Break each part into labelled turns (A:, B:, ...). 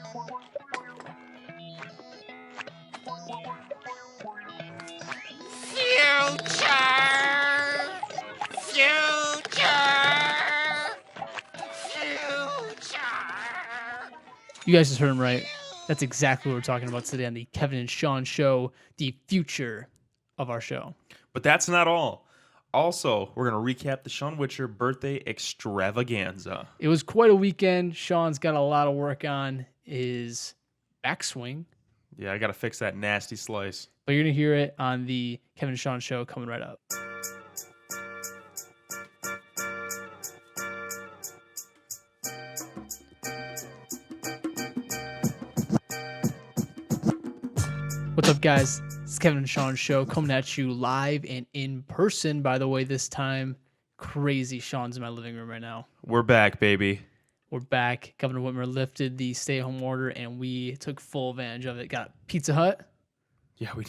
A: You guys just heard him right. That's exactly what we're talking about today on the Kevin and Shawn show, the future of our show.
B: But that's not all. Also, we're going to recap the Shawn Witcher birthday extravaganza.
A: It was quite a weekend. Shawn's got a lot of work on his backswing.
B: Yeah, I got to fix that nasty slice.
A: But you're going to hear it on the Kevin and Shawn show coming right up. What's up, guys? It's Kevin and Shawn show coming at you live and in person, by the way, this time. Crazy. Shawn's in my living room right now.
B: We're back, baby.
A: We're back. Governor Whitmer lifted the stay-at-home order, and we took full advantage of it. Got Pizza Hut.
B: Yeah, we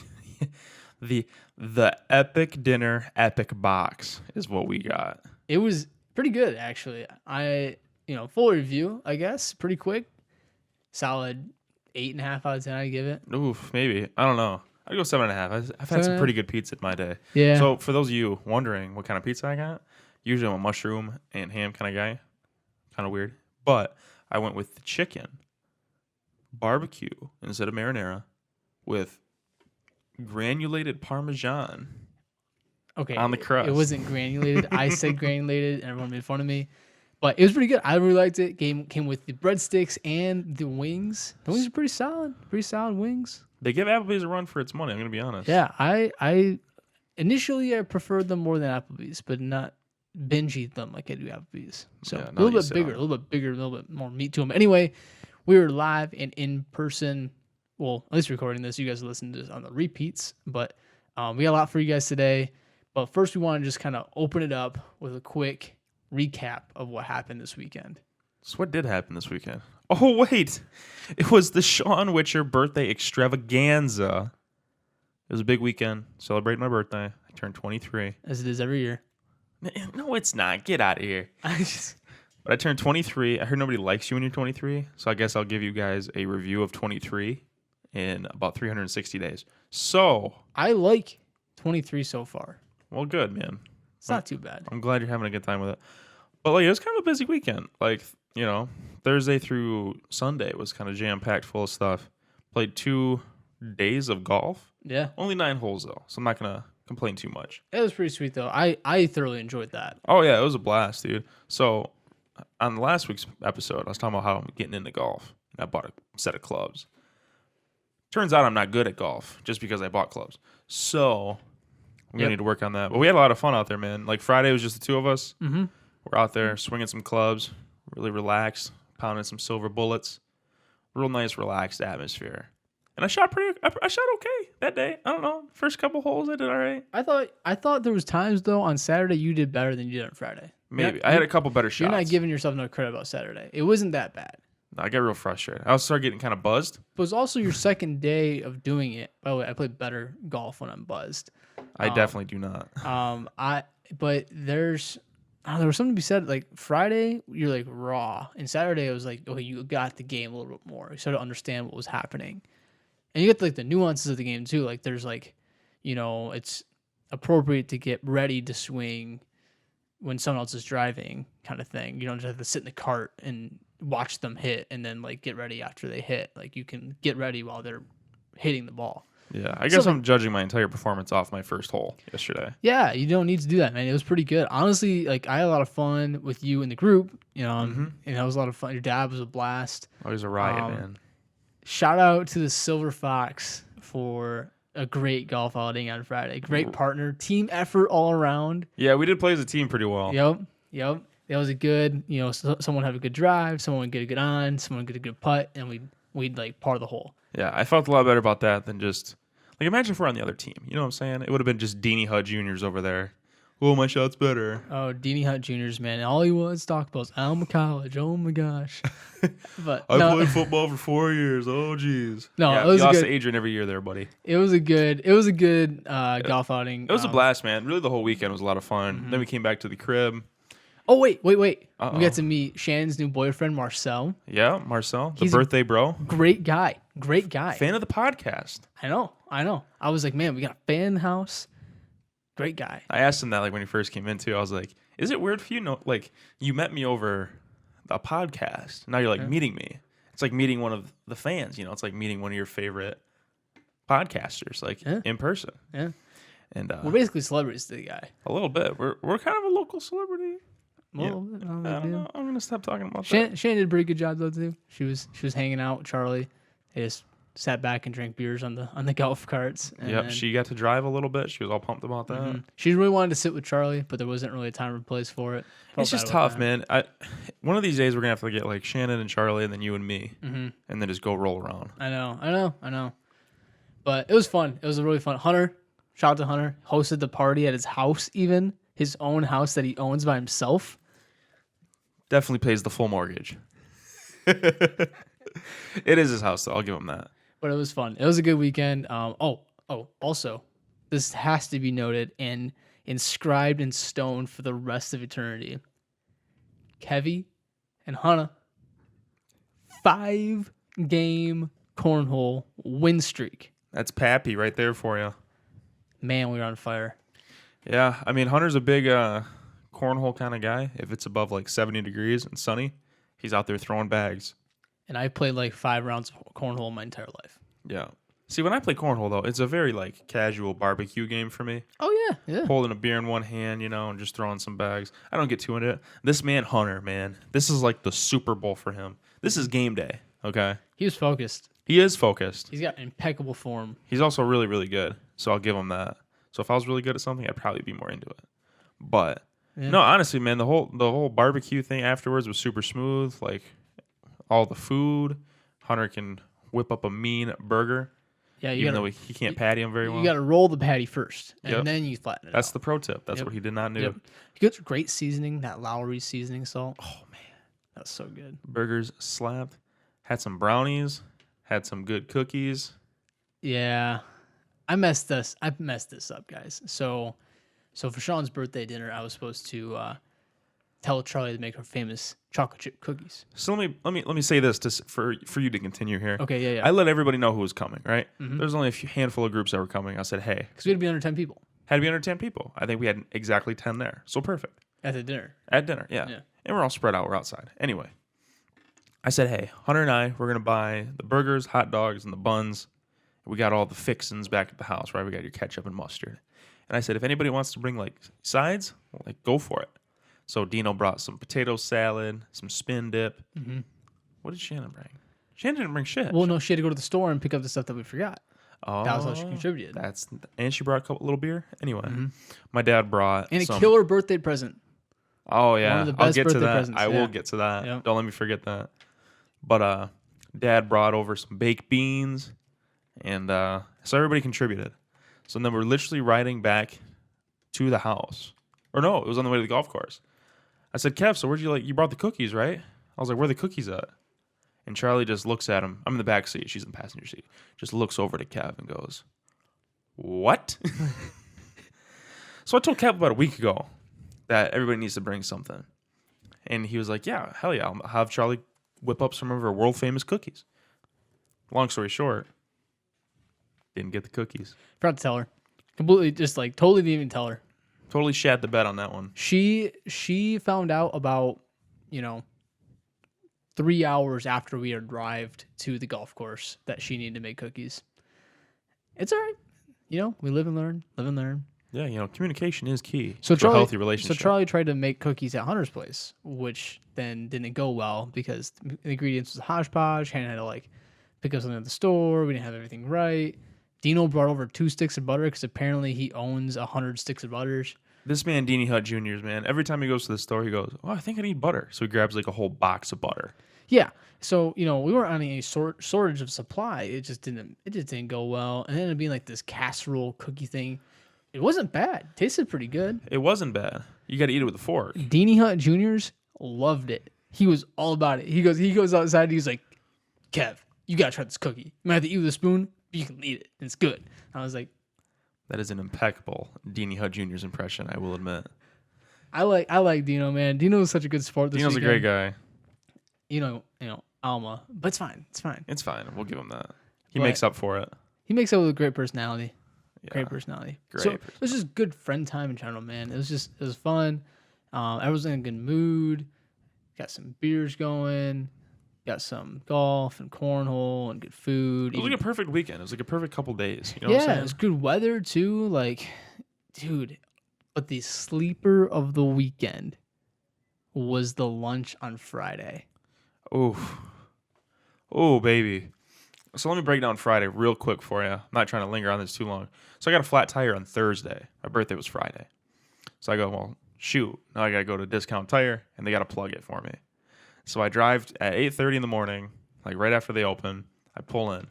B: the epic dinner, epic box is what we got.
A: It was pretty good, actually. Full review, I guess. Pretty quick. Solid 8.5 out of 10, I give it.
B: Oof, maybe. I don't know. I'd go 7.5. I've had some pretty good pizza in my day.
A: Yeah.
B: So for those of you wondering what kind of pizza I got, usually I'm a mushroom and ham kind of guy. Kind of weird. But I went with the chicken barbecue instead of marinara with granulated Parmesan.
A: Okay.
B: On the crust.
A: It wasn't granulated. I said granulated, and everyone made fun of me. But it was pretty good. I really liked it. Came with the breadsticks and the wings. The wings are pretty solid. Pretty solid wings.
B: They give Applebee's a run for its money, I'm going to be honest.
A: Yeah, I initially I preferred them more than Applebee's, but not binge eat them like I do Applebee's. So
B: Yeah,
A: a little bit more meat to them. Anyway, we were live and in person. Well, at least recording this. You guys listen to this on the repeats, but we got a lot for you guys today. But first, we want to just kind of open it up with a quick recap of what happened this weekend.
B: So what did happen this weekend? Oh, wait. It was the Shawn Witcher birthday extravaganza. It was a big weekend. Celebrating my birthday. I turned 23.
A: As it is every year.
B: No, it's not. Get out of here. But I turned 23. I heard nobody likes you when you're 23, so I guess I'll give you guys a review of 23 in about 360 days. So
A: I like 23 so far.
B: Well, good, man.
A: It's not too bad.
B: I'm glad you're having a good time with it. But it was kind of a busy weekend. Thursday through Sunday was kind of jam-packed full of stuff. Played 2 days of golf.
A: Yeah.
B: Only 9 holes, though, so I'm not going to complain too much.
A: It was pretty sweet, though. I thoroughly enjoyed that.
B: Oh, yeah, it was a blast, dude. So on last week's episode, I was talking about how I'm getting into golf. And I bought a set of clubs. Turns out I'm not good at golf just because I bought clubs. So we're going to need to work on that. But we had a lot of fun out there, man. Friday was just the two of us.
A: Mm-hmm.
B: We're out there swinging some clubs, really relaxed, pounding some silver bullets. Real nice, relaxed atmosphere. And I shot okay that day. I don't know. First couple holes, I did all right.
A: I thought there was times, though, on Saturday you did better than you did on Friday.
B: Maybe. I had a couple better shots.
A: You're not giving yourself no credit about Saturday. It wasn't that bad.
B: No, I got real frustrated. I started getting kind of buzzed.
A: But it was also your second day of doing it. By the way, I play better golf when I'm buzzed.
B: I definitely do not.
A: But there was something to be said. Friday, you're raw, and Saturday it was okay, you got the game a little bit more. You started to understand what was happening, and you get the nuances of the game too. There's it's appropriate to get ready to swing when someone else is driving, kind of thing. You don't just have to sit in the cart and watch them hit, and then get ready after they hit. You can get ready while they're hitting the ball.
B: Yeah, I guess I'm judging my entire performance off my first hole yesterday.
A: Yeah, you don't need to do that, man. It was pretty good. Honestly, I had a lot of fun with you in the group, and it was a lot of fun. Your dad was a blast.
B: Always a riot, man.
A: Shout out to the Silver Fox for a great golf outing on Friday. Great partner. Team effort all around.
B: Yeah, we did play as a team pretty well.
A: Yep. That was a good, someone had a good drive, someone would get a good on, someone would get a good putt, and we'd par the hole.
B: Yeah, I felt a lot better about that than just imagine if we're on the other team. You know what I'm saying? It would have been just Deanie Hutt Jr.'s over there. Oh, my shot's better.
A: Oh, Deanie Hutt Jr.'s, man. All he was talk about Alma College. Oh, my gosh. But
B: I played football for 4 years. Oh, jeez.
A: No,
B: yeah,
A: it was
B: you lost
A: good.
B: to Adrian every year there, buddy.
A: It was a good golf outing.
B: It was a blast, man. Really, the whole weekend was a lot of fun. Then we came back to the crib.
A: Oh, wait.
B: Uh-oh.
A: We got to meet Shannon's new boyfriend, Marcel.
B: Yeah, Marcel, the
A: He's a
B: birthday bro.
A: Great guy.
B: Fan of the podcast.
A: I know. I was like, man, we got a fan in the house. Great guy.
B: I asked him that like when he first came into. I was like, "Is it weird for you? No, like you met me over a podcast. Now you're like meeting me. It's like meeting one of the fans. You know, it's like meeting one of your favorite podcasters, like in person.
A: Yeah.
B: And
A: we're basically celebrities to the guy.
B: a little bit. We're kind of a local celebrity.
A: A little bit.
B: I don't know. I'm gonna stop talking about
A: Shannon did a pretty good job though too. She was hanging out with Charlie. They just sat back and drank beers on the golf carts. And
B: Yep,
A: then,
B: she got to drive a little bit. She was all pumped about that.
A: she really wanted to sit with Charlie, but there wasn't really a time or place for it.
B: It's just tough, man. One of these days we're gonna have to get like Shannon and Charlie, and then you and me, and then just go roll around.
A: I know. But it was fun. It was a really fun. Hunter, shout out to Hunter, hosted the party at his house, even his own house that he owns by himself.
B: Definitely pays the full mortgage. It is his house, though. I'll give him that.
A: But it was fun. It was a good weekend. Also, this has to be noted and inscribed in stone for the rest of eternity. Kevy and Hannah, 5-game cornhole win streak.
B: That's Pappy right there for you.
A: Man, we were on fire.
B: Yeah, I mean, Hunter's a big cornhole kind of guy. If it's above like 70 degrees and sunny, he's out there throwing bags.
A: And I played like 5 rounds of cornhole my entire life.
B: Yeah. See, when I play cornhole, though, it's a very like casual barbecue game for me.
A: Oh, yeah.
B: Holding a beer in one hand, you know, and just throwing some bags. I don't get too into it. This man, Hunter, man, this is like the Super Bowl for him. This is game day, okay?
A: He was focused.
B: He is focused.
A: He's got impeccable form.
B: He's also really, really good. So I'll give him that. So if I was really good at something, I'd probably be more into it. But no, honestly, man, the whole barbecue thing afterwards was super smooth. Like all the food, Hunter can whip up a mean burger.
A: Yeah,
B: even though he can't patty them very well.
A: You got to roll the patty first, and then you flatten it.
B: That's
A: out.
B: the pro tip. That's what he did not do.
A: He gets great seasoning. That Lowry seasoning salt. Oh man, that's so good.
B: Burgers slapped. Had some brownies. Had some good cookies.
A: Yeah, I messed this up, guys. So for Shawn's birthday dinner, I was supposed to tell Charlie to make her famous chocolate chip cookies.
B: So let me say this for you to continue here.
A: Okay, yeah.
B: I let everybody know who was coming, right?
A: Mm-hmm.
B: There's only a handful of groups that were coming. I said, hey.
A: Because we had to be under 10 people.
B: Had to be under 10 people. I think we had exactly 10 there. So perfect.
A: At the dinner.
B: At dinner, yeah. And we're all spread out. We're outside. Anyway, I said, hey, Hunter and I, we're going to buy the burgers, hot dogs, and the buns. We got all the fixins back at the house, right? We got your ketchup and mustard. And I said, if anybody wants to bring, like, sides, like, go for it. So Dino brought some potato salad, some spin dip. Mm-hmm. What did Shannon bring? Shannon didn't bring shit.
A: Well, no, she had to go to the store and pick up the stuff that we forgot.
B: Oh,
A: that was how she contributed.
B: And she brought a little beer. Anyway, my dad brought
A: a killer birthday present.
B: Oh yeah,
A: one of the best
B: I'll get to that.
A: presents,
B: I will get to that. Yep. Don't let me forget that. But Dad brought over some baked beans, and so everybody contributed. So then we're literally riding back to the house, or no, it was on the way to the golf course. I said, Kev, so where'd you brought the cookies, right? I was like, where are the cookies at? And Charlie just looks at him. I'm in the back seat. She's in the passenger seat. Just looks over to Kev and goes, what? So I told Kev about a week ago that everybody needs to bring something. And he was like, yeah, hell yeah. I'll have Charlie whip up some of her world-famous cookies. Long story short, didn't get the cookies.
A: Forgot to tell her. Completely, just like, totally didn't even tell her.
B: Totally shat the bed on that one.
A: She found out about, 3 hours after we arrived to the golf course that she needed to make cookies. It's all right. We live and learn. Yeah,
B: communication is key
A: to
B: a healthy relationship.
A: So Charlie tried to make cookies at Hunter's place, which then didn't go well because the ingredients was hodgepodge. Hannah had to pick up something at the store. We didn't have everything right. Dino brought over 2 sticks of butter because apparently he owns 100 sticks of butters.
B: This man, Deanie Hut Jr.'s, man, every time he goes to the store, he goes, oh, I think I need butter. So he grabs a whole box of butter.
A: Yeah. So, we weren't on any shortage of supply. It just didn't go well. And it ended up being this casserole cookie thing. It wasn't bad. Tasted pretty good.
B: It wasn't bad. You got to eat it with a fork.
A: Deanie Hunt Jr.'s loved it. He was all about it. He goes outside and he's like, Kev, you got to try this cookie. You might have to eat with a spoon, but you can eat it. It's good. I was like,
B: that is an impeccable Deanie Hut Jr.'s impression, I will admit.
A: I like Dino, man. Dino is such a good sport this
B: Dino's a
A: weekend.
B: great guy.
A: Alma, but it's fine. It's fine.
B: It's fine. We'll give him that. He
A: But
B: makes up for it.
A: he makes up with a great personality.
B: Yeah.
A: Great personality.
B: Great
A: So it was just good friend time in general, man. It was fun. Everyone's in a good mood. Got some beers going. Got some golf and cornhole and good food.
B: It was like a perfect weekend. It was like a perfect couple days. You know
A: Yeah,
B: what I'm
A: it
B: saying?
A: was good weather too. Like, dude, but the sleeper of the weekend was the lunch on Friday.
B: Oh, baby. So let me break down Friday real quick for you. I'm not trying to linger on this too long. So I got a flat tire on Thursday. My birthday was Friday. So I go, well, shoot. Now I got to go to Discount Tire, and they got to plug it for me. So I drive at 8:30 in the morning, like right after they open. I pull in.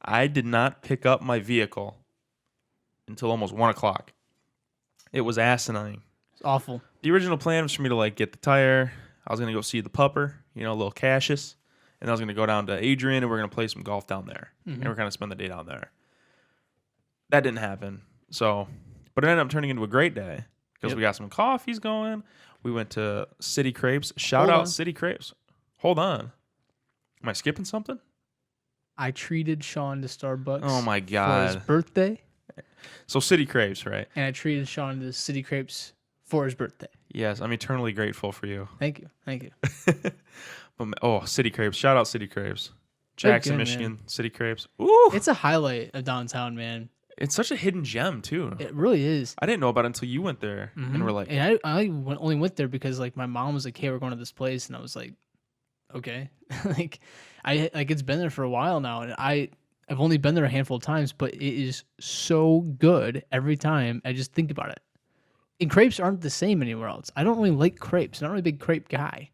B: I did not pick up my vehicle until almost 1 o'clock. It was asinine.
A: It's awful.
B: The original plan was for me to like get the tire. I was going to go see the pupper, little Cassius. And I was going to go down to Adrian, and we're going to play some golf down there. And we're going to spend the day down there. That didn't happen. So, but it ended up turning into a great day because we got some coffees going. We went to City Crepes. Shout out City Crepes. Hold on. Am I skipping something?
A: I treated Shawn to Starbucks.
B: Oh, my
A: For
B: God.
A: his birthday.
B: So City Crepes, right?
A: And I treated Shawn to City Crepes for his birthday.
B: Yes, I'm eternally grateful for you.
A: Thank you. Thank you.
B: But, City Crepes. Shout out City Crepes. Jackson,
A: good,
B: Michigan.
A: man.
B: City Crepes. Ooh.
A: It's a highlight of downtown, man.
B: It's such a hidden gem, too.
A: It really is.
B: I didn't know about it until you went there. And we're like,
A: And I only went there because like my mom was like, "Hey, we're going to this place," and I was like, "Okay." It's been there for a while now, and I've only been there a handful of times, but it is so good every time. I just think about it. And crepes aren't the same anywhere else. I don't really like crepes. I'm not really a big crepe guy.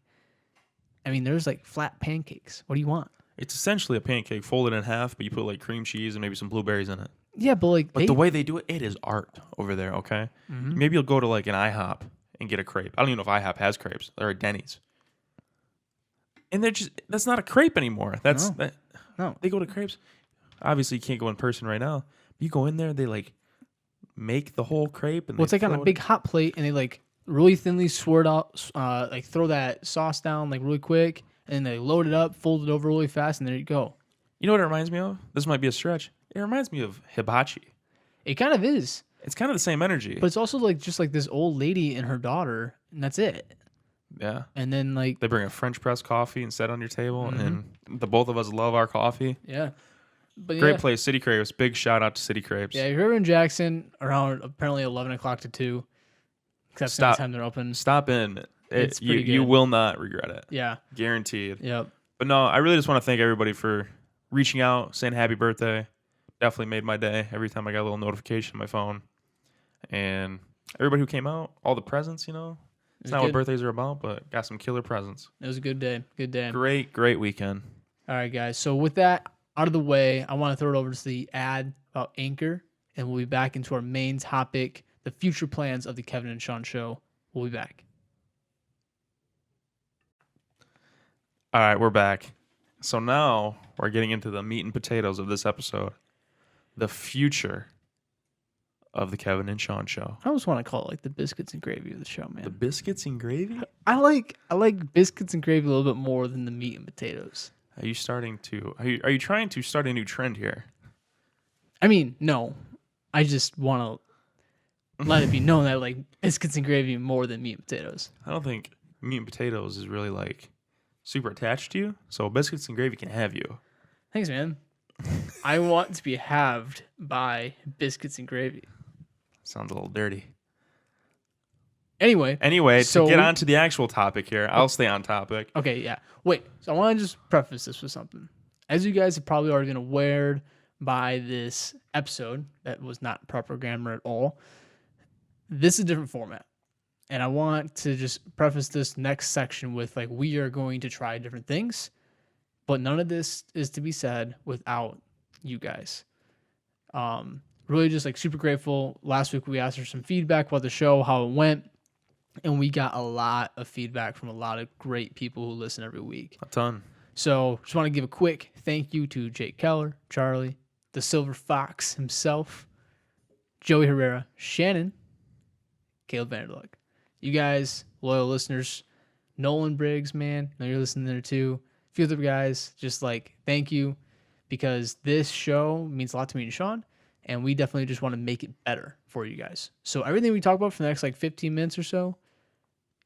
A: I mean, there's like flat pancakes. What do you want?
B: it's essentially a pancake folded in half, but you put like cream cheese and maybe some blueberries in it.
A: Yeah, but
B: The way they do it, it is art over there, okay? Maybe you'll go to like an IHOP and get a crepe. I don't even know if IHOP has crepes. They're at Denny's. And that's not a crepe anymore.
A: No.
B: They go to crepes. Obviously, you can't go in person right now. You go in there, they like make the whole crepe. And
A: Well, it's like on a big hot plate, and they like really thinly swirl out, like throw that sauce down like really quick, and they load it up, fold it over really fast, and there you go.
B: You know what it reminds me of? This might be a stretch. It reminds me of hibachi.
A: It kind of is,
B: It's kind of the same energy.
A: but it's also like just like this old lady and her daughter, and that's it.
B: Yeah.
A: And then like
B: They bring a French press coffee and set on your table, and the both of us love our coffee.
A: yeah, but
B: Great
A: yeah.
B: place, City Crepes. Big shout out to City Crepes.
A: Yeah, if you're in Jackson around apparently 11 o'clock to 2, because that's the time they're open.
B: Stop in.
A: It's
B: You
A: pretty good.
B: will not regret it.
A: Yeah.
B: Guaranteed.
A: Yep.
B: But no, I really just want to thank everybody for reaching out, saying happy birthday. Definitely made my day every time I got a little notification on my phone. And everybody who came out, all the presents, It's not what birthdays are about, but got some killer presents.
A: It was a good day. Good day.
B: Great weekend.
A: All right, guys. So with that out of the way, I want to throw it over to the ad about Anchor, and we'll be back into our main topic, the future plans of the Kevin and Shawn Show. We'll be back.
B: All right, we're back. So now we're getting into the meat and potatoes of this episode. The future of the Kevin and Shawn Show.
A: I always want to call it like the biscuits and gravy of the show, man.
B: The biscuits and gravy?
A: I like biscuits and gravy a little bit more than the meat and potatoes.
B: Are you trying to start a new trend here?
A: I mean, no. I just want to let it be known that I like biscuits and gravy more than meat and potatoes.
B: I don't think meat and potatoes is really like super attached to you. So biscuits and gravy can have you.
A: Thanks, man. I want to be halved by biscuits and gravy.
B: Sounds a little dirty.
A: Anyway,
B: to get on to the actual topic here, I'll stay on topic.
A: Okay, yeah. Wait, so I want to just preface this with something. As you guys have probably already been aware by this episode, that was not proper grammar at all, this is a different format. And I want to just preface this next section with, like, we are going to try different things, but none of this is to be said without you guys. Really just, like, super grateful. Last week we asked for some feedback about the show, how it went. And we got a lot of feedback from a lot of great people who listen every week.
B: A ton.
A: So just want to give a quick thank you to Jake Keller, Charlie, the Silver Fox himself, Joey Herrera, Shannon, Caleb Vanderlug. you guys, loyal listeners, Nolan Briggs, man, I know you're listening there too. A few other guys, just like thank you, because this show means a lot to me and Shawn, and we definitely just want to make it better for you guys. So everything we talk about for the next like 15 minutes or so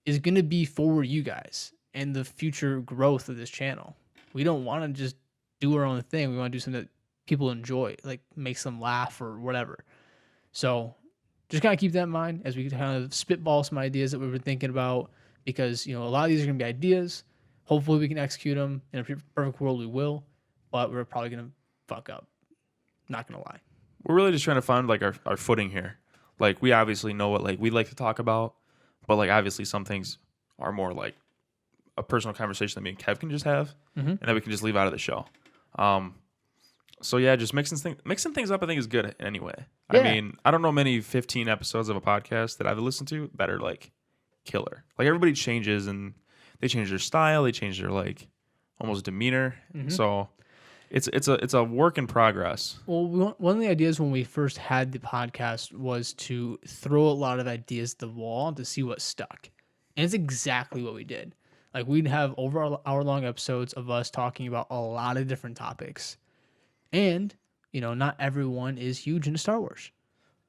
A: is gonna be for you guys and the future growth of this channel. We don't want to just do our own thing. We want to do something that people enjoy, like makes them laugh or whatever. So just kind of keep that in mind as we kind of spitball some ideas that we've been thinking about, because, a lot of these are going to be ideas. Hopefully we can execute them. In a perfect world, we will, but we're probably going to fuck up. Not going to lie.
B: We're really just trying to find like our footing here. Like we obviously know what like we like to talk about, but like obviously some things are more like a personal conversation that me and Kev can just have, and that we can just leave out of the show. So yeah, just mixing things up I think is good anyway. Yeah. I mean, I don't know many 15 episodes of a podcast that I've listened to that are like killer. Like everybody changes and they change their style, they change their like almost demeanor. So it's a work in progress.
A: Well, one of the ideas when we first had the podcast was to throw a lot of ideas at the wall to see what stuck. And it's exactly what we did. Like we'd have over hour-long episodes of us talking about a lot of different topics. And, not everyone is huge into Star Wars.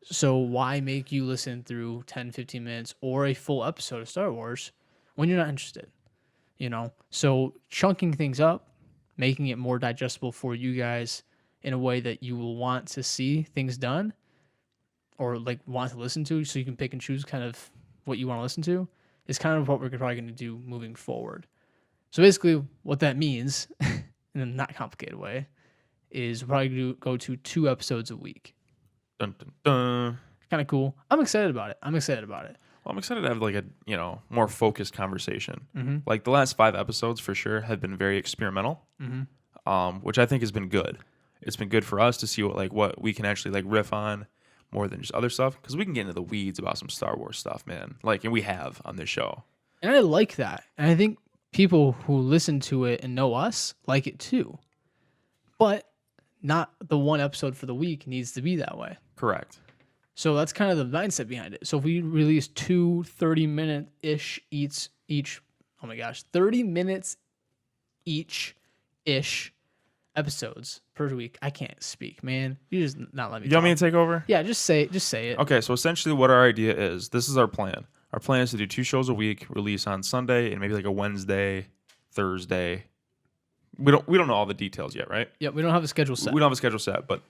A: So why make you listen through 10, 15 minutes or a full episode of Star Wars when you're not interested? So chunking things up, making it more digestible for you guys in a way that you will want to see things done or like want to listen to, so you can pick and choose kind of what you want to listen to, is kind of what we're probably going to do moving forward. So basically what that means, in a not complicated way, is we'll probably go to 2 episodes a week.
B: Dun, dun, dun.
A: Kind of cool. I'm excited about it.
B: Well, I'm excited to have like a more focused conversation. Like the last 5 episodes for sure have been very experimental, which I think has been good. It's been good for us to see what we can actually like riff on more than just other stuff, because we can get into the weeds about some Star Wars stuff, man. Like, and we have on this show.
A: And I like that. And I think people who listen to it and know us like it too. But not the one episode for the week needs to be that way.
B: Correct.
A: So that's kind of the mindset behind it. So if we release 2 30-minute-ish each, oh my gosh, 30 minutes each-ish episodes per week. I can't speak, man. You just not let me
B: You want me to take over?
A: Yeah, just say it.
B: Okay, so essentially what our idea is, this is our plan. Our plan is to do 2 shows a week, release on Sunday and maybe like a Wednesday, Thursday. We don't know all the details yet, right?
A: Yeah, we don't have a schedule set.
B: We don't have a schedule set, but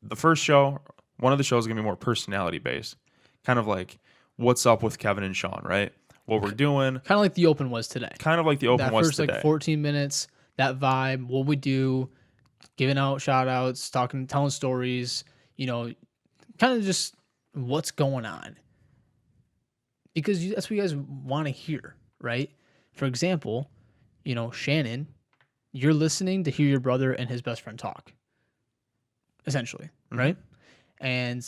B: the first show, one of the shows is going to be more personality based. Kind of like what's up with Kevin and Shawn, right? What we're doing.
A: Kind of like the open was today.
B: That
A: first like 14 minutes, that vibe, what we do, giving out shout outs, telling stories, kind of just what's going on. Because that's what you guys want to hear, right? For example, Shannon, you're listening to hear your brother and his best friend talk, essentially, right? And,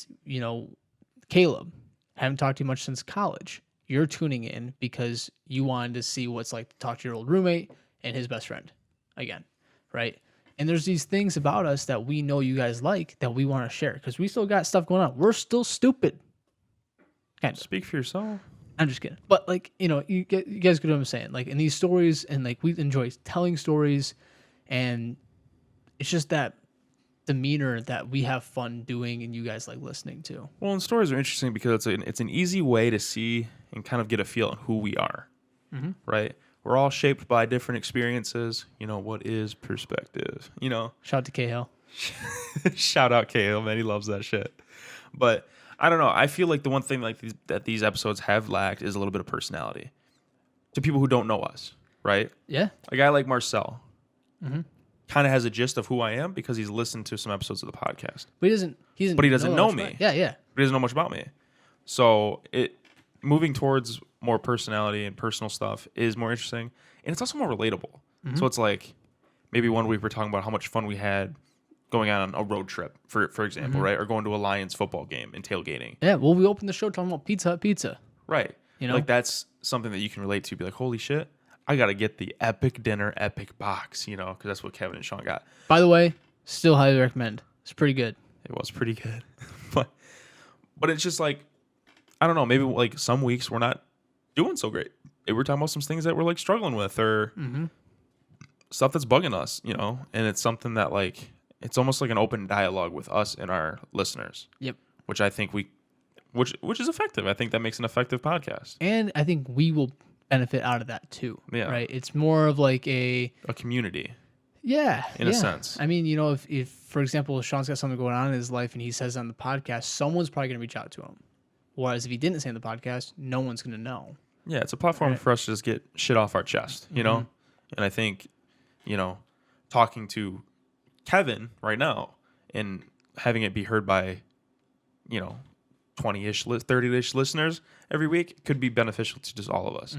A: Caleb, haven't talked to you much since college. You're tuning in because you wanted to see what's like to talk to your old roommate and his best friend again, right? And there's these things about us that we know you guys like that we want to share because we still got stuff going on. We're still stupid.
B: Kind of. Speak for yourself.
A: I'm just kidding. But you guys get what I'm saying. Like in these stories, and like we enjoy telling stories, and it's just that demeanor that we have fun doing, and you guys like listening to.
B: Well, and stories are interesting because it's an easy way to see and kind of get a feel on who we are, right? We're all shaped by different experiences. What is perspective?
A: Shout out to Cahill.
B: Shout out Cahill, man. He loves that shit. But I don't know. I feel like the one thing that these episodes have lacked is a little bit of personality to people who don't know us, right?
A: Yeah.
B: A guy like Marcel kind of has a gist of who I am because he's listened to some episodes of the podcast.
A: But he doesn't
B: know me.
A: Yeah.
B: But he doesn't know much about me. So moving towards more personality and personal stuff is more interesting, and it's also more relatable. So it's like maybe one week we're talking about how much fun we had going on a road trip, for example, right? Or going to a Lions football game and tailgating.
A: Yeah, well, we opened the show talking about pizza.
B: Right. Like that's something that you can relate to. Be like, holy shit, I got to get the epic dinner, epic box, because that's what Kevin and Shawn got.
A: By the way, still highly recommend. It's pretty good.
B: It was pretty good. but it's just like, I don't know, maybe like some weeks we're not doing so great. Maybe we're talking about some things that we're like struggling with or stuff that's bugging us, you know, and it's something that like it's almost like an open dialogue with us and our listeners.
A: Yep.
B: Which I think which is effective. I think that makes an effective podcast.
A: And I think we will benefit out of that too.
B: Yeah.
A: Right. It's more of like a
B: community.
A: Yeah.
B: In a sense.
A: I mean, you know, if for example, Sean's got something going on in his life and he says it on the podcast, someone's probably going to reach out to him. Whereas if he didn't say on the podcast, no one's going to know.
B: Yeah, it's a platform for us to just get shit off our chest, you know? And I think, you know, talking to Kevin right now and having it be heard by, you know, 20-ish, 30-ish listeners every week could be beneficial to just all of us.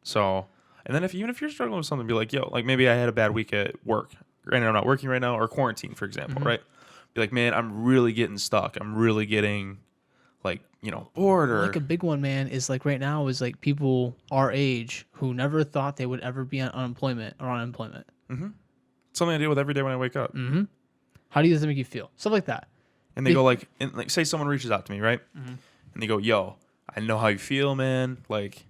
B: So, and then even if you're struggling with something, be like, yo, like maybe I had a bad week at work. Granted, I'm not working right now, or quarantine, for example, right? Be like, man, I'm really getting stuck. I'm really getting, like, you know, bored. Or
A: like a big one, man, is like right now is like people our age who never thought they would ever be on unemployment or on unemployment.
B: Something I deal with every day when I wake up.
A: How does that make you feel? Stuff like that.
B: And they go like, say someone reaches out to me, right? And they go, yo, I know how you feel, man. Like,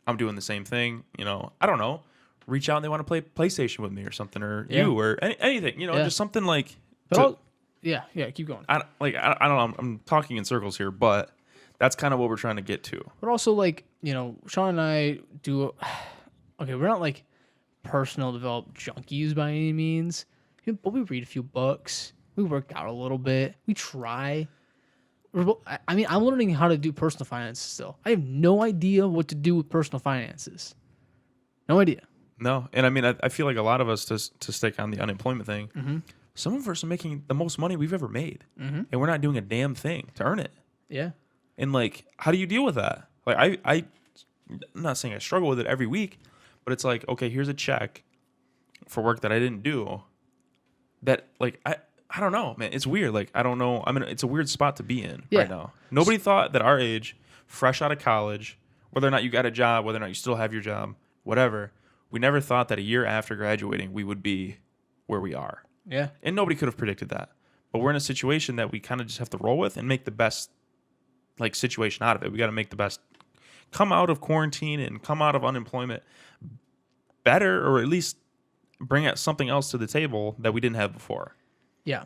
B: I'm doing the same thing. You know, I don't know. Reach out and they want to play PlayStation with me or something, or you, or anything. You know, just something like.
A: Yeah, keep going.
B: I don't know. I'm talking in circles here, but that's kind of what we're trying to get to.
A: But also, like, you know, Shawn and I do. Okay, we're not like personal developed junkies by any means, but we read a few books. We work out a little bit. We try. I mean, I'm learning how to do personal finances still. I have no idea what to do with personal finances. No idea.
B: No, and I mean, I feel like a lot of us to stick on the unemployment thing. Some of us are making the most money we've ever made, and we're not doing a damn thing to earn it.
A: Yeah.
B: And like, how do you deal with that? Like, I'm not saying I struggle with it every week, but it's like, okay, here's a check for work that I didn't do. That like I don't know, man. It's weird. Like, I don't know. I mean, it's a weird spot to be in right now. Nobody thought that our age, fresh out of college, whether or not you got a job, whether or not you still have your job, whatever, we never thought that a year after graduating, we would be where we are.
A: Yeah.
B: And nobody could have predicted that. But we're in a situation that we kind of just have to roll with and make the best, like, situation out of it. We got to make the best, come out of quarantine and come out of unemployment better, or at least bring out something else to the table that we didn't have before.
A: Yeah.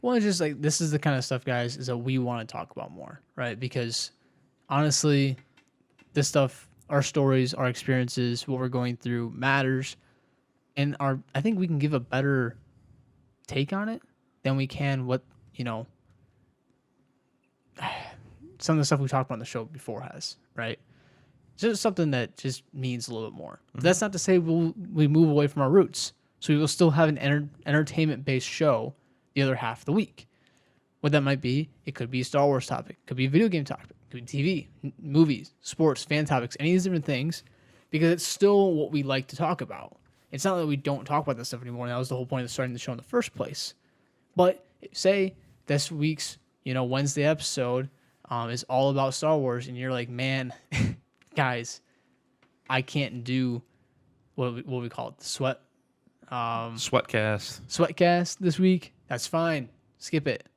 A: Well, it's just like, this is the kind of stuff, guys, is that we want to talk about more, right? Because honestly, this stuff, our stories, our experiences, what we're going through matters. And I think we can give a better take on it than we can what, you know, some of the stuff we talked about on the show before has, right? It's just something that just means a little bit more. But that's not to say we move away from our roots. So we will still have an entertainment-based show the other half of the week. What that might be, it could be a Star Wars topic, could be a video game topic, could be TV, movies, sports, fan topics, any of these different things, because it's still what we like to talk about. It's not that we don't talk about this stuff anymore. That was the whole point of starting the show in the first place. But say this week's, you know, Wednesday episode is all about Star Wars, and you're like, man, guys, I can't do what we call it, the sweatcast this week. That's fine. Skip it.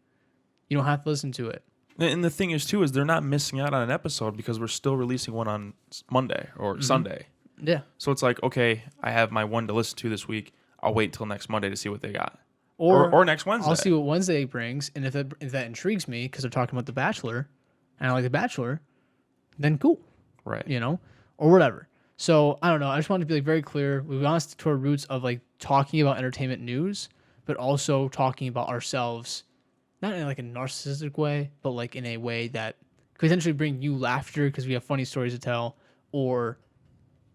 A: You don't have to listen to it.
B: And the thing is, too, is they're not missing out on an episode because we're still releasing one on Monday or Sunday.
A: Yeah.
B: So it's like, okay, I have my one to listen to this week. I'll wait till next Monday to see what they got.
A: Or
B: next Wednesday.
A: I'll see what Wednesday brings. And if that intrigues me because they're talking about The Bachelor and I like The Bachelor, then cool.
B: Right.
A: You know, or whatever. So I don't know. I just want to be like very clear. We want to stick to our roots of like talking about entertainment news, but also talking about ourselves, not in like a narcissistic way, but like in a way that could potentially bring you laughter because we have funny stories to tell, or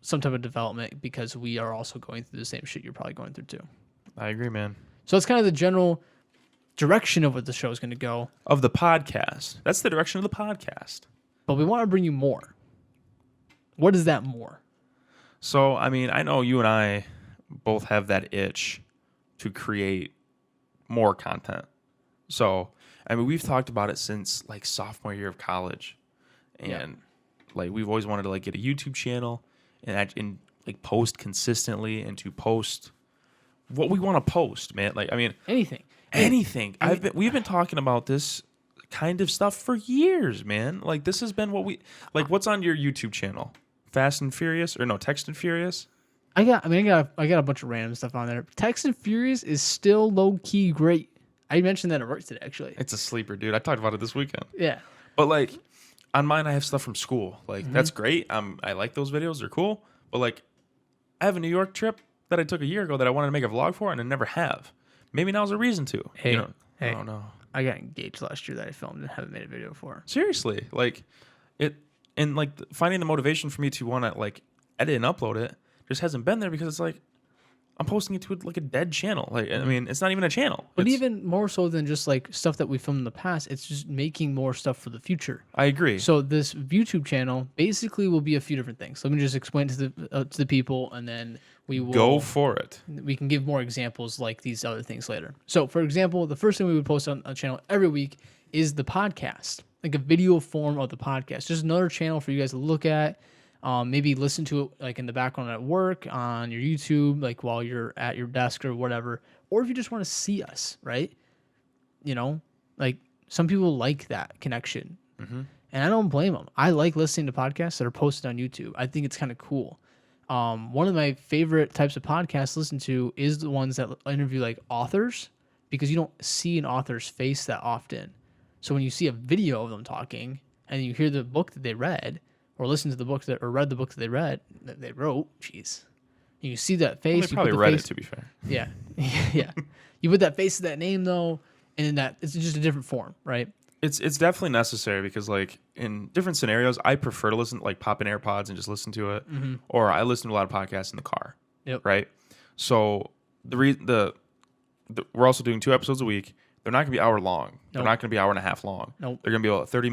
A: some type of development because we are also going through the same shit you're probably going through too.
B: I agree, man.
A: So it's kind of the general direction of what the show is going to go.
B: Of the podcast. That's the direction of the podcast.
A: But we want to bring you more. What is that more?
B: So, I mean, I know you and I both have that itch to create more content. So, I mean, we've talked about it since like sophomore year of college. And like we've always wanted to like get a YouTube channel and like post consistently and to post what we want to post, man. Like, I mean, anything. We've been talking about this kind of stuff for years, man. Like, this has been what we like. What's on your YouTube channel? Fast and Furious, or no, Text and Furious.
A: I got a bunch of random stuff on there. Text and Furious is still low key great. I mentioned that at work today, actually.
B: It's a sleeper, dude. I talked about it this weekend.
A: Yeah.
B: But like on mine, I have stuff from school. Like that's great. I like those videos. They're cool. But like I have a New York trip that I took a year ago that I wanted to make a vlog for, and I never have. Maybe now's a reason to.
A: Hey,
B: you know,
A: hey.
B: I don't know.
A: I got engaged last year that I filmed and haven't made a video for.
B: Seriously, like it, and like finding the motivation for me to want to like edit and upload it just hasn't been there because it's like I'm posting it to like a dead channel. Like I mean, it's not even a channel.
A: But
B: It's,
A: even more so than just like stuff that we filmed in the past, it's just making more stuff for the future.
B: I agree.
A: So this YouTube channel basically will be a few different things. Let me just explain to the people, and then we will
B: Go for it.
A: We can give more examples like these other things later. So, for example, the first thing we would post on a channel every week is the podcast, like a video form of the podcast. Just another channel for you guys to look at. Maybe listen to it like in the background at work, on your YouTube, like while you're at your desk or whatever. Or if you just want to see us, right? You know, like some people like that connection.
B: Mm-hmm.
A: And I don't blame them. I like listening to podcasts that are posted on YouTube. I think it's kind of cool. One of my favorite types of podcasts to listen to is the ones that interview like authors, because you don't see an author's face that often. So when you see a video of them talking and you hear the book that they read, or listen to the book that, or read the book that they wrote, jeez, you see that face.
B: Well, they probably read it, to be fair.
A: Yeah, yeah. You put that face to that name though, and that it's just a different form, right?
B: It's definitely necessary because like in different scenarios, I prefer to listen, like pop in AirPods and just listen to it, or I listen to a lot of podcasts in the car.
A: Yep.
B: Right. So the we're also doing 2 episodes a week. They're not going to be hour long. They're not going to be hour and a half long.
A: Nope.
B: They're going to be about 30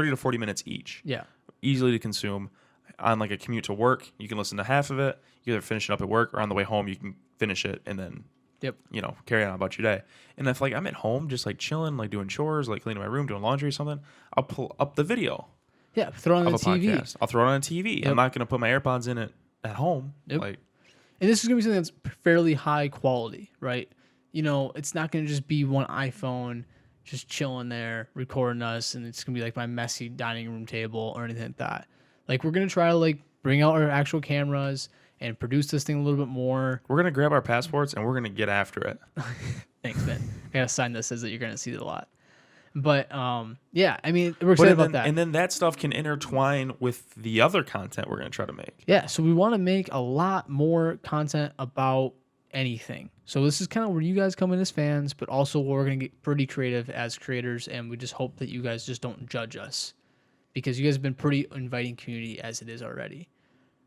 B: to 40 minutes each.
A: Yeah.
B: Easily to consume. On like a commute to work, you can listen to half of it. You either finish it up at work, or on the way home, you can finish it and then, you know, carry on about your day. And if like I'm at home, just like chilling, like doing chores, like cleaning my room, doing laundry or something, I'll pull up the video.
A: Yeah, throw it on the TV.
B: Podcast. I'll throw it on the TV.
A: Yep.
B: I'm not going to put my AirPods in it at home.
A: Yep.
B: Like,
A: and this is going to be something that's fairly high quality, right? You know, it's not going to just be one iPhone just chilling there recording us, and it's going to be like my messy dining room table or anything like that. Like, we're going to try to like bring out our actual cameras and produce this thing a little bit more.
B: we're going to grab our passports and we're going to get after it.
A: Thanks, man. I got to sign this, says that you're going to see it a lot. But yeah, I mean, we're excited about that.
B: And then that stuff can intertwine with the other content we're going to try to make.
A: Yeah, so we want to make a lot more content about anything. So this is kind of where you guys come in as fans, but also we're going to get pretty creative as creators, and we just hope that you guys just don't judge us, because you guys have been pretty inviting community as it is already.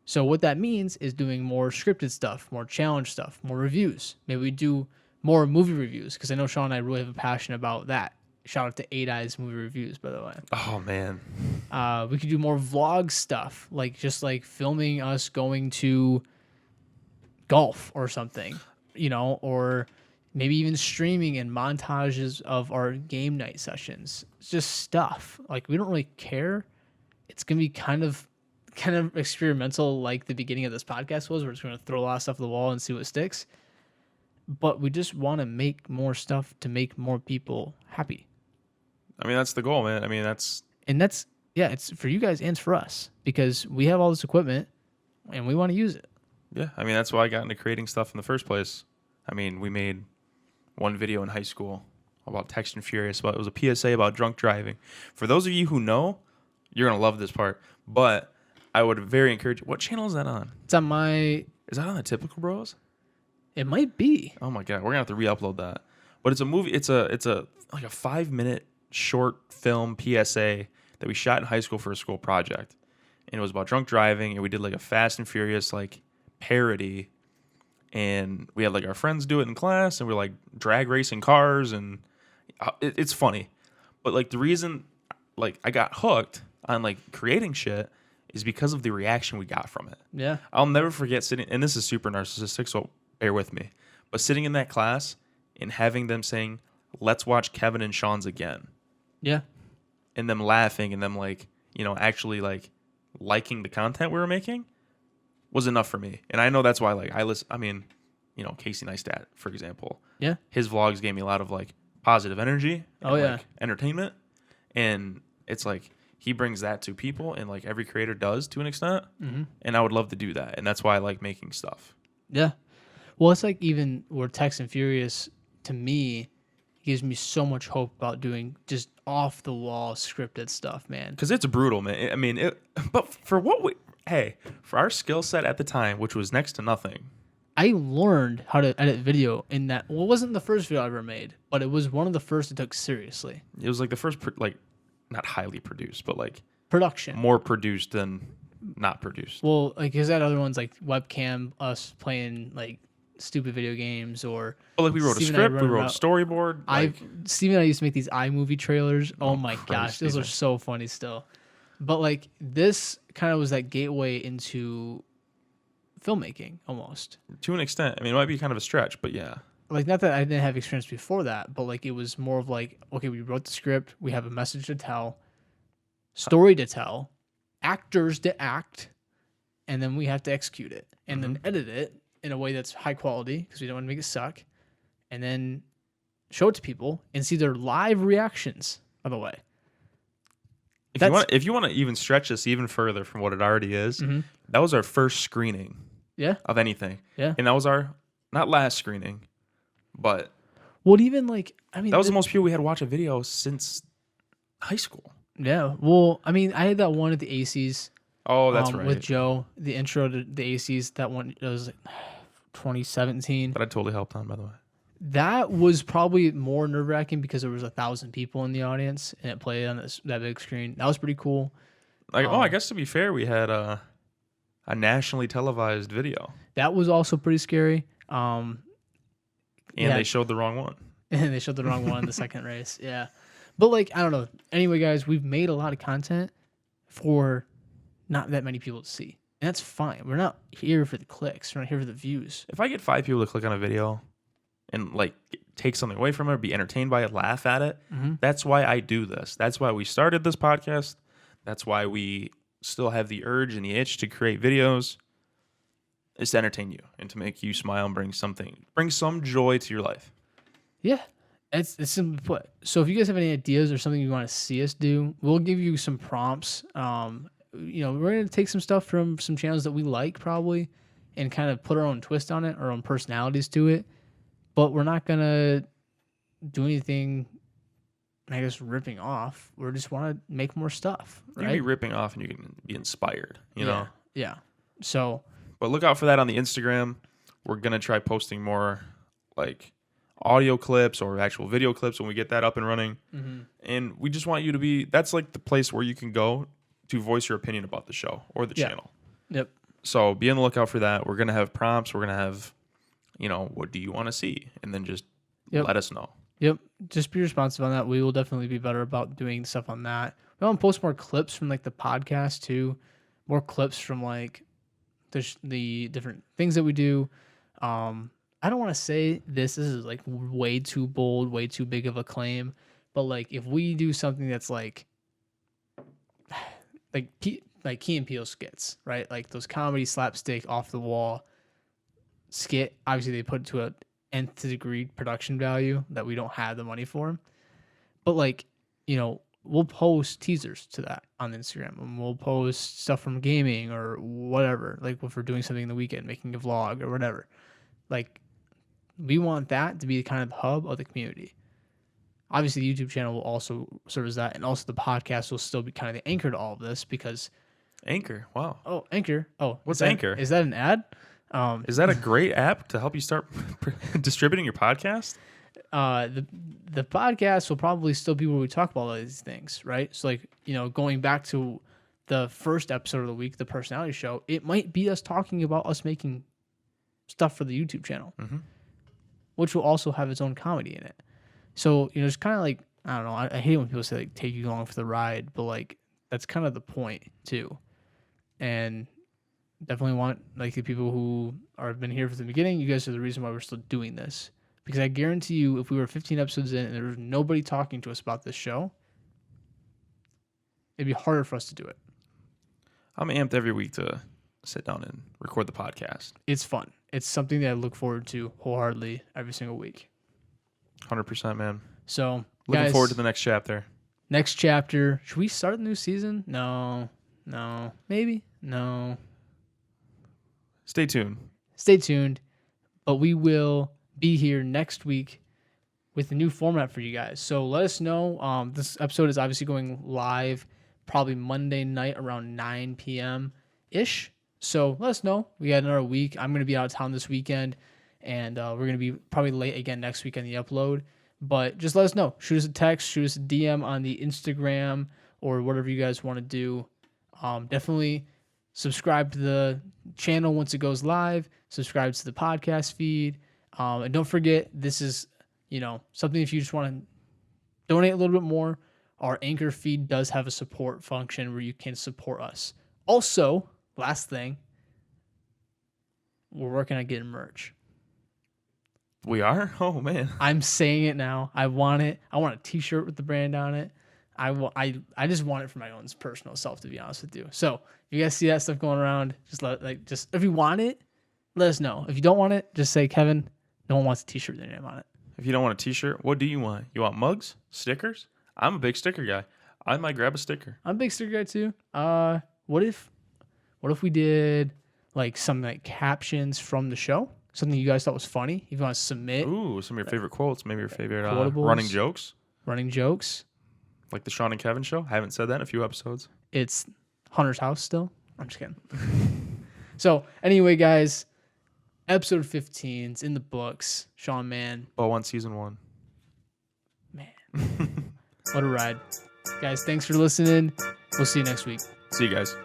A: So what that means is doing more scripted stuff, more challenge stuff, more reviews. Maybe we do more movie reviews, because I know Shawn and I really have a passion about that. Shout out to 8 Eyes movie reviews, by the way.
B: Oh, man.
A: We could do more vlog stuff, like just like filming us going to golf or something, you know, or maybe even streaming and montages of our game night sessions. It's just stuff. Like, we don't really care. It's going to be kind of experimental, like the beginning of this podcast was. We're just going to throw a lot of stuff at the wall and see what sticks. But we just want to make more stuff to make more people happy.
B: I mean, that's the goal, man. I mean,
A: yeah, it's for you guys and it's for us, because we have all this equipment and we want to use it.
B: yeah. I mean, that's why I got into creating stuff in the first place. I mean, we made one video in high school about Text and Furious. It was a PSA about drunk driving. For those of you who know, you're going to love this part. But I would very encourage you. What channel is that on?
A: It's on my...
B: Is that on the Typical Bros?
A: It might be.
B: Oh my God. We're going to have to re-upload that. But it's a movie. It's a like a 5-minute short film PSA that we shot in high school for a school project. And it was about drunk driving. And we did like a Fast and Furious like parody. And we had like our friends do it in class. And we're like drag racing cars. And it's funny. But like the reason like I got hooked on like creating shit is because of the reaction we got from it.
A: Yeah.
B: I'll never forget sitting, and this is super narcissistic, so bear with me, but sitting in that class and having them saying, let's watch Kevin and Shawn's again.
A: Yeah.
B: And them laughing and them like, you know, actually like liking the content we were making was enough for me. And I know that's why like I mean, you know, Casey Neistat, for example.
A: Yeah.
B: His vlogs gave me a lot of like positive energy and
A: Oh, yeah.
B: like entertainment. And it's like he brings that to people, and like every creator does to an extent.
A: Mm-hmm.
B: And I would love to do that, and that's why I like making stuff.
A: Yeah. Well, it's like even where Text and Furious to me gives me so much hope about doing just off the wall scripted stuff, man.
B: Because it's brutal, man. I mean, but for for our skill set at the time, which was next to nothing.
A: I learned how to edit video in that. Well, it wasn't the first video I ever made, but it was one of the first I took seriously.
B: It was like the first, like, not highly produced, but like
A: Production.
B: more produced than not produced.
A: Well, like, because that other ones like webcam, us playing like stupid video games, or
B: Well, like we wrote
A: Steven
B: a
A: and I
B: script, we
A: wrote
B: wrote a
A: about-
B: storyboard. Like,
A: Steven and I used to make these iMovie trailers. Oh my
B: Christ,
A: gosh, those
B: these
A: are
B: are-
A: so funny still. But like this kind of was that gateway into filmmaking almost.
B: to an extent, I mean, it might be kind of a stretch, but yeah.
A: Like, not that I didn't have experience before that, but like it was more of like, okay, we wrote the script, we have a message to tell, story to tell, actors to act, and then we have to execute it and then edit it in a way that's high quality because we don't want to make it suck, and then show it to people and see their live reactions. By the way,
B: If you want to even stretch this even further from what it already is, that was our first screening
A: yeah,
B: of anything.
A: yeah.
B: And that was our, not last screening, but
A: Well, even like, I mean,
B: that was the most people we had watch a video since high school.
A: yeah. Well, I mean, I had that one at the ACs.
B: Oh, that's right.
A: With Joe, the intro to the ACs. That one, it was like 2017.
B: That I totally helped on, by the way.
A: That was probably more nerve wracking because there was 1,000 people in the audience and it played on that big screen. That was pretty cool.
B: Like, I guess to be fair, we had a nationally televised video,
A: That was also pretty scary.
B: and
A: Yeah.
B: they showed the wrong one.
A: And they showed the wrong one in the second race. Yeah. But like, I don't know. Anyway, guys, we've made a lot of content for not that many people to see. And that's fine. We're not here for the clicks. We're not here for the views.
B: If I get 5 people to click on a video and like take something away from it, or be entertained by it, laugh at it, that's why I do this. That's why we started this podcast. That's why we still have the urge and the itch to create videos. Is to entertain you and to make you smile and bring some joy to your life.
A: Yeah. It's simply put. So if you guys have any ideas or something you want to see us do, we'll give you some prompts. We're going to take some stuff from some channels that we like probably and kind of put our own twist on it, our own personalities to it. But we're not going to do anything, I guess, ripping off. We just want to make more stuff,
B: You can
A: right?
B: be ripping off and you can be inspired, you know?
A: Yeah. So,
B: But look out for that on the Instagram. We're going to try posting more like audio clips or actual video clips when we get that up and running. And we just want you to that's like the place where you can go to voice your opinion about the show or the channel.
A: yep.
B: So be on the lookout for that. We're going to have prompts. We're going to have, what do you want to see? And then just let us know.
A: Yep. Just be responsive on that. We will definitely be better about doing stuff on that. We want to post more clips from like the podcast too. More clips from like the different things that we do. I don't want to say this is like way too bold, way too big of a claim, but like if we do something that's like Key and Peele skits, right? Like those comedy slapstick off the wall skit. Obviously, they put it to a nth degree production value that we don't have the money for. But like, we'll post teasers to that on Instagram, and we'll post stuff from gaming or whatever. Like if we're doing something in the weekend, making a vlog or whatever. Like we want that to be kind of the hub of the community. Obviously, the YouTube channel will also serve as that, and also the podcast will still be kind of the anchor to all of this because.
B: Anchor. Wow.
A: Oh, Anchor. Oh,
B: What's Anchor?
A: Is that an ad?
B: Is that a great app to help you start distributing your podcast?
A: The podcast will probably still be where we talk about all these things, right? So like, going back to the first episode of the week, the personality show, it might be us talking about us making stuff for the YouTube channel, which will also have its own comedy in it. So, it's kind of like, I don't know, I hate when people say like take you along for the ride, but like that's kind of the point too. And definitely want like the people who have been here from the beginning. You guys are the reason why we're still doing this, because I guarantee you, if we were 15 episodes in and there was nobody talking to us about this show, it'd be harder for us to do it.
B: I'm amped every week to sit down and record the podcast.
A: It's fun. It's something that I look forward to wholeheartedly every single week.
B: 100%, man.
A: So,
B: Looking
A: guys,
B: forward to the next chapter.
A: Next chapter. Should we start the new season? No. Maybe. No.
B: Stay tuned.
A: Stay tuned. But we will be here next week with a new format for you guys. So let us know. This episode is obviously going live probably Monday night around 9 p.m. ish. So let us know. We got another week. I'm going to be out of town this weekend, and we're going to be probably late again next week on the upload. But just let us know. Shoot us a text, shoot us a DM on the Instagram or whatever you guys want to do. Definitely subscribe to the channel once it goes live. Subscribe to the podcast feed. And don't forget, this is, something if you just want to donate a little bit more, our Anchor feed does have a support function where you can support us. Also, last thing, we're working on getting merch.
B: We are? Oh, man.
A: I'm saying it now. I want it. I want a t-shirt with the brand on it. I just want it for my own personal self, to be honest with you. So if you guys see that stuff going around, just if you want it, let us know. If you don't want it, just say, Kevin, no one wants a t-shirt with their name on it.
B: If you don't want a t-shirt, what do you want? You want mugs? Stickers? I'm a big sticker guy. I might grab a sticker.
A: I'm a big sticker guy too. What if we did like some like captions from the show? Something you guys thought was funny. If you want to submit.
B: Ooh, some of your favorite quotes. Maybe your favorite
A: running
B: jokes.
A: Running jokes.
B: Like the Shawn and Kevin show. I haven't said that in a few episodes.
A: It's Hunter's house still. I'm just kidding. So anyway, guys, episode 15's in the books. Shawn, man.
B: Ball 1, season 1.
A: Man. What a ride. Guys, thanks for listening. We'll see you next week.
B: See you guys.